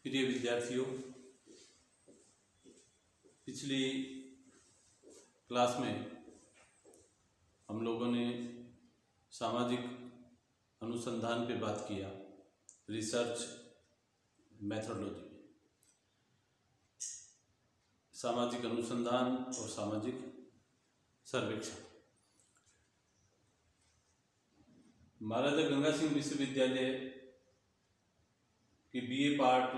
प्रिय विद्यार्थियों, पिछली क्लास में हम लोगों ने सामाजिक अनुसंधान पे बात किया, रिसर्च मेथोडोलॉजी में सामाजिक अनुसंधान और सामाजिक सर्वेक्षण। महाराजा गंगा सिंह विश्वविद्यालय की बीए पार्ट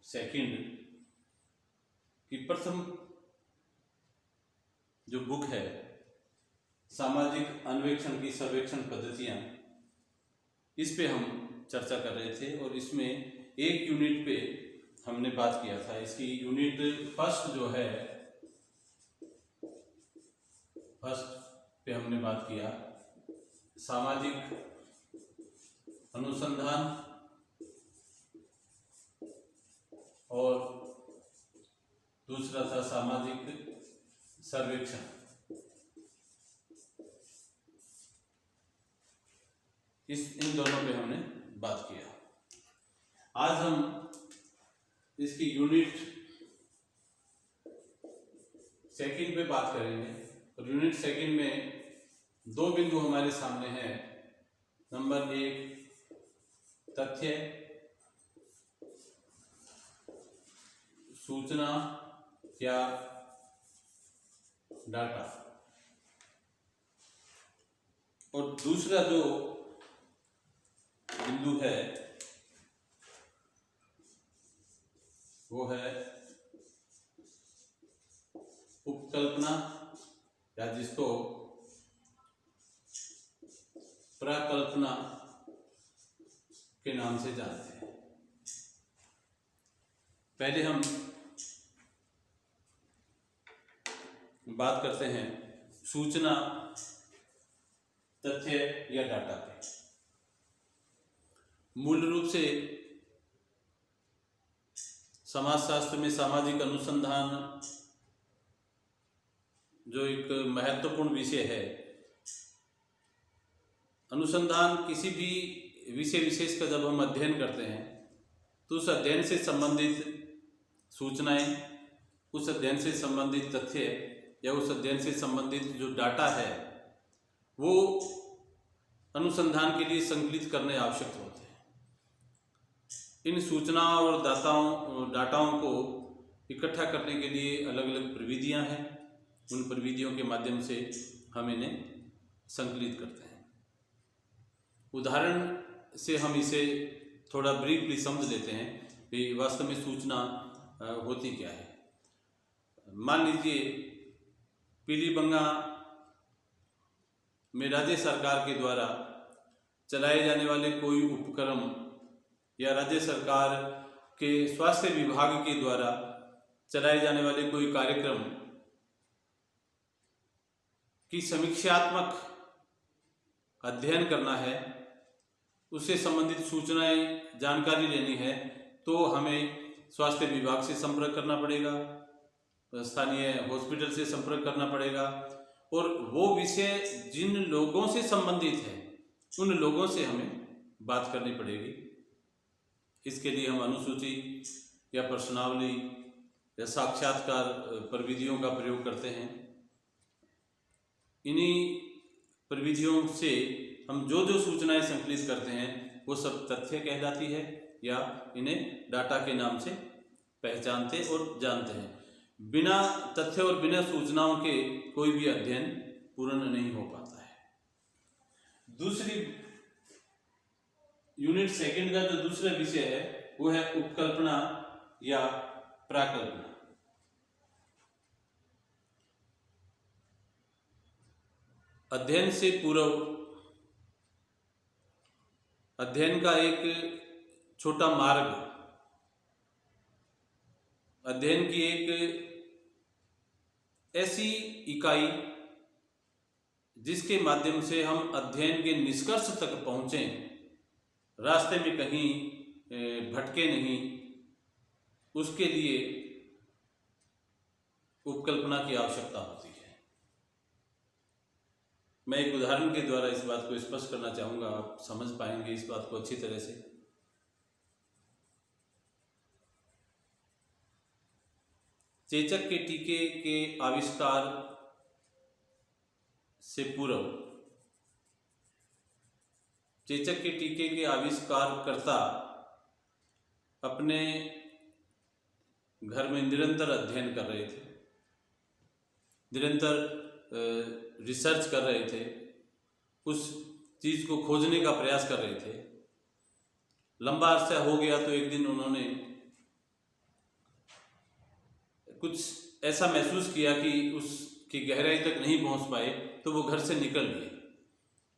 सेकंड की प्रथम जो बुक है सामाजिक अन्वेषण की सर्वेक्षण पद्धतियां, इस पे हम चर्चा कर रहे थे और इसमें एक यूनिट पे हमने बात किया था। इसकी यूनिट फर्स्ट जो है, फर्स्ट पे हमने बात किया सामाजिक अनुसंधान और दूसरा था सामाजिक सर्वेक्षण। इन दोनों पे हमने बात किया। आज हम इसकी यूनिट सेकंड पे बात करेंगे और यूनिट सेकंड में दो बिंदु हमारे सामने हैं। नंबर एक, तथ्य, सूचना या डाटा, और दूसरा जो बिंदु है वो है उपकल्पना, या जिसको प्रकल्पना के नाम से जानते हैं। पहले हम बात करते हैं सूचना, तथ्य या डाटा पे। मूल रूप से समाजशास्त्र में सामाजिक अनुसंधान जो एक महत्वपूर्ण विषय है। अनुसंधान किसी भी विषय विशेष का जब हम अध्ययन करते हैं तो उस अध्ययन से संबंधित सूचनाएं, उस अध्ययन से संबंधित तथ्य या उस अध्ययन से संबंधित जो डाटा है वो अनुसंधान के लिए संकलित करने आवश्यक होते हैं। इन सूचनाओं और डाटाओं को इकट्ठा करने के लिए अलग अलग प्रविधियां हैं। उन प्रविधियों के माध्यम से हम इन्हें संकलित करते हैं। उदाहरण से हम इसे थोड़ा ब्रीफली समझ लेते हैं कि वास्तव में सूचना होती क्या है। मान लीजिए पीलीबंगा में राज्य सरकार के द्वारा चलाए जाने वाले कोई उपक्रम या राज्य सरकार के स्वास्थ्य विभाग के द्वारा चलाए जाने वाले कोई कार्यक्रम की समीक्षात्मक अध्ययन करना है, उससे संबंधित सूचनाएं, जानकारी लेनी है, तो हमें स्वास्थ्य विभाग से संपर्क करना पड़ेगा, स्थानीय हॉस्पिटल से संपर्क करना पड़ेगा, और वो विषय जिन लोगों से संबंधित है उन लोगों से हमें बात करनी पड़ेगी। इसके लिए हम अनुसूची या प्रश्नावली या साक्षात्कार प्रविधियों का प्रयोग करते हैं। इन्हीं प्रविधियों से हम जो जो सूचनाएं संकलित करते हैं वो सब तथ्य कहलाती है, या इन्हें डाटा के नाम से पहचानते और जानते हैं। बिना तथ्य और बिना सूचनाओं के कोई भी अध्ययन पूर्ण नहीं हो पाता है। दूसरी यूनिट सेकंड का जो दूसरा विषय है वो है उपकल्पना या प्राकल्पना। अध्ययन से पूर्व अध्ययन का एक छोटा मार्ग, अध्ययन की एक ऐसी इकाई जिसके माध्यम से हम अध्ययन के निष्कर्ष तक पहुंचें, रास्ते में कहीं भटके नहीं, उसके लिए उपकल्पना की आवश्यकता होती है। मैं एक उदाहरण के द्वारा इस बात को स्पष्ट करना चाहूँगा, आप समझ पाएंगे इस बात को अच्छी तरह से। चेचक के टीके के आविष्कार से पूर्व चेचक के टीके के आविष्कारकर्ता अपने घर में निरंतर अध्ययन कर रहे थे, निरंतर रिसर्च कर रहे थे, उस चीज़ को खोजने का प्रयास कर रहे थे। लंबा अरसा हो गया तो एक दिन उन्होंने कुछ ऐसा महसूस किया कि उसकी गहराई तक नहीं पहुंच पाए, तो वो घर से निकल गए।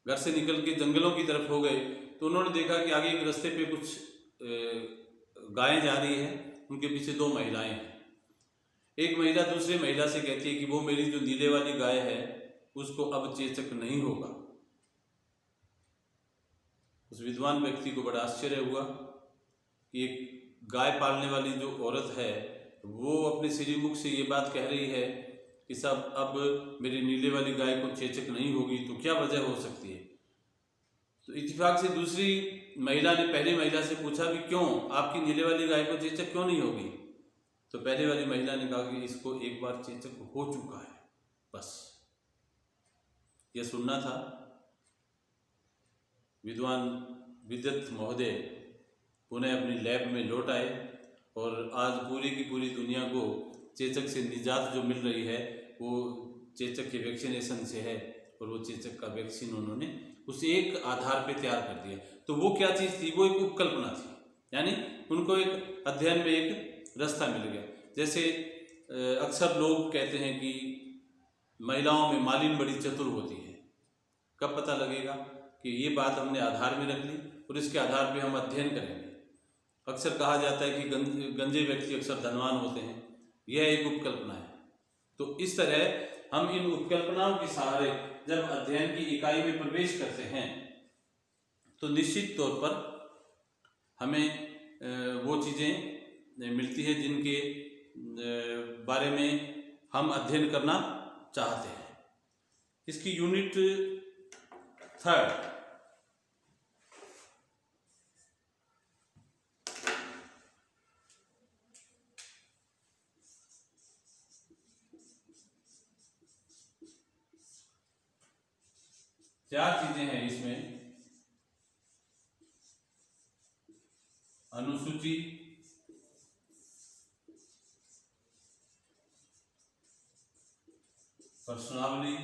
घर से निकल के जंगलों की तरफ हो गए तो उन्होंने देखा कि आगे एक रास्ते पे कुछ गायें जा रही हैं, उनके पीछे दो महिलाएं हैं। एक महिला दूसरी महिला से कहती है कि वो मेरी जो नीले वाली गाय है उसको अब चेचक नहीं होगा। उस विद्वान व्यक्ति को बड़ा आश्चर्य हुआ कि एक गाय पालने वाली जो औरत है वो अपने श्रीमुख से ये बात कह रही है कि साहब अब मेरी नीले वाली गाय को चेचक नहीं होगी, तो क्या वजह हो सकती है। तो इत्तेफाक से दूसरी महिला ने पहली महिला से पूछा कि क्यों आपकी नीले वाली गाय को चेचक क्यों नहीं होगी। तो पहले वाली महिला ने कहा कि इसको एक बार चेचक हो चुका है, बस यह सुनना था। विद्वान विद्वत महोदय पुनः अपनी लैब में लौट आए और आज पूरी की पूरी दुनिया को चेचक से निजात जो मिल रही है वो चेचक के वैक्सीनेशन से है, और वो चेचक का वैक्सीन उन्होंने उस एक आधार पे तैयार कर दिया। तो वो क्या चीज़ थी, वो एक उपकल्पना थी, यानी उनको एक अध्ययन में एक रास्ता मिल गया। जैसे अक्सर लोग कहते हैं कि महिलाओं में मालिन बड़ी चतुर होती है। कब पता लगेगा कि ये बात हमने आधार में रख ली और इसके आधार पे हम अध्ययन करेंगे। अक्सर कहा जाता है कि गंजे व्यक्ति अक्सर धनवान होते हैं, यह एक उपकल्पना है। तो इस तरह हम इन उपकल्पनाओं के सहारे जब अध्ययन की इकाई में प्रवेश करते हैं तो निश्चित तौर पर हमें वो चीज़ें मिलती है जिनके बारे में हम अध्ययन करना चाहते हैं। इसकी यूनिट 3 चार चीजें हैं इसमें। अनुसूची, प्रश्नावली,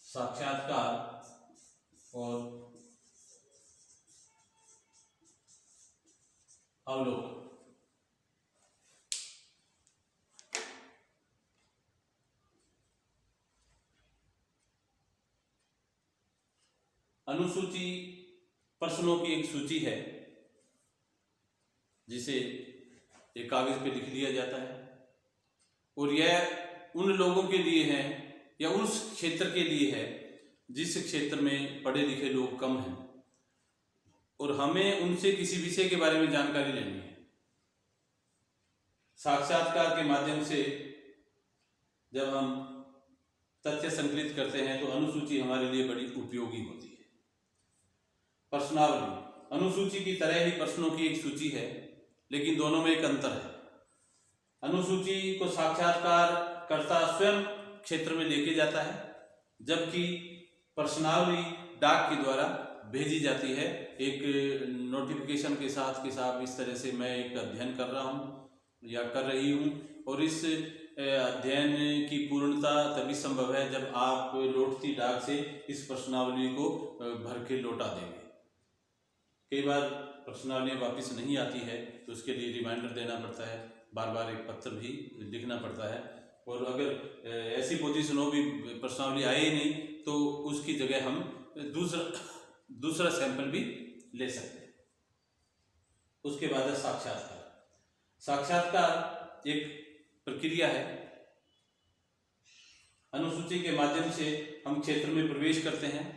साक्षात्कार और अवलोकन। अनुसूची प्रश्नों की एक सूची है जिसे एक कागज पे लिख लिया जाता है, और यह उन लोगों के लिए है या उस क्षेत्र के लिए है जिस क्षेत्र में पढ़े लिखे लोग कम हैं और हमें उनसे किसी विषय के बारे में जानकारी लेनी है। साक्षात्कार के माध्यम से जब हम तथ्य संकलित करते हैं तो अनुसूची हमारे लिए बड़ी उपयोगी होती है। प्रश्नावली अनुसूची की तरह ही प्रश्नों की एक सूची है, लेकिन दोनों में एक अंतर है। अनुसूची को साक्षात्कार कर्ता स्वयं क्षेत्र में लेके जाता है, जबकि प्रश्नावली डाक के द्वारा भेजी जाती है एक नोटिफिकेशन के साथ कि साहब इस तरह से मैं एक अध्ययन कर रहा हूँ या कर रही हूँ, और इस अध्ययन की पूर्णता तभी संभव है जब आप लौटती डाक से इस प्रश्नावली को भर के लौटा देंगे। कई बार प्रश्नावली वापस नहीं आती है तो उसके लिए रिमाइंडर देना पड़ता है, बार बार एक पत्र भी लिखना पड़ता है, और अगर ऐसी पोजीशन हो भी प्रश्नावली आए ही नहीं तो उसकी जगह हम दूसरा सैंपल भी ले सकते हैं। उसके बाद है साक्षात्कार। साक्षात्कार एक प्रक्रिया है। अनुसूची के माध्यम से हम क्षेत्र में प्रवेश करते हैं।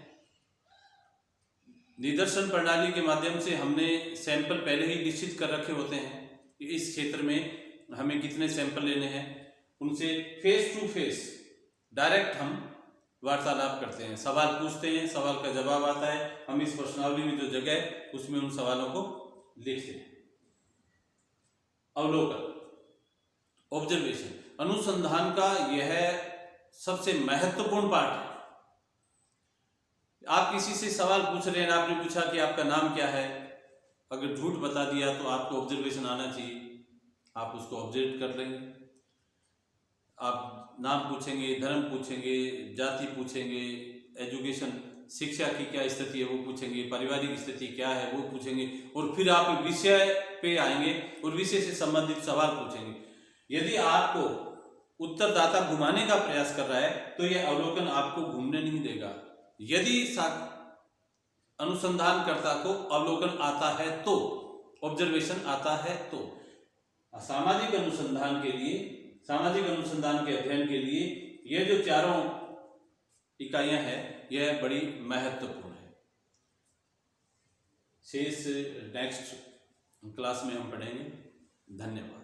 निदर्शन प्रणाली के माध्यम से हमने सैंपल पहले ही निश्चित कर रखे होते हैं कि इस क्षेत्र में हमें कितने सैंपल लेने हैं। उनसे फेस टू फेस डायरेक्ट हम वार्तालाप करते हैं, सवाल पूछते हैं, सवाल का जवाब आता है, हम इस प्रश्नावली में जो जगह है उसमें उन सवालों को लिखते हैं। अवलोकन, ऑब्जर्वेशन, अनुसंधान का यह सबसे महत्वपूर्ण पार्ट है। आप किसी से सवाल पूछ रहे हैं, आपने पूछा कि आपका नाम क्या है, अगर झूठ बता दिया तो आपको ऑब्जर्वेशन आना चाहिए, आप उसको ऑब्जर्व कर लेंगे। आप नाम पूछेंगे, धर्म पूछेंगे, जाति पूछेंगे, एजुकेशन शिक्षा की क्या स्थिति है वो पूछेंगे, पारिवारिक स्थिति क्या है वो पूछेंगे, और फिर आप विषय पे आएंगे और विषय से संबंधित सवाल पूछेंगे। यदि आपको उत्तरदाता घुमाने का प्रयास कर रहा है तो यह अवलोकन आपको घूमने नहीं देगा। यदि अनुसंधानकर्ता को अवलोकन आता है तो, ऑब्जर्वेशन आता है तो, सामाजिक अनुसंधान के लिए, सामाजिक अनुसंधान के अध्ययन के लिए यह जो चारों इकाइयां हैं यह बड़ी महत्वपूर्ण है। शेष नेक्स्ट क्लास में हम पढ़ेंगे। धन्यवाद।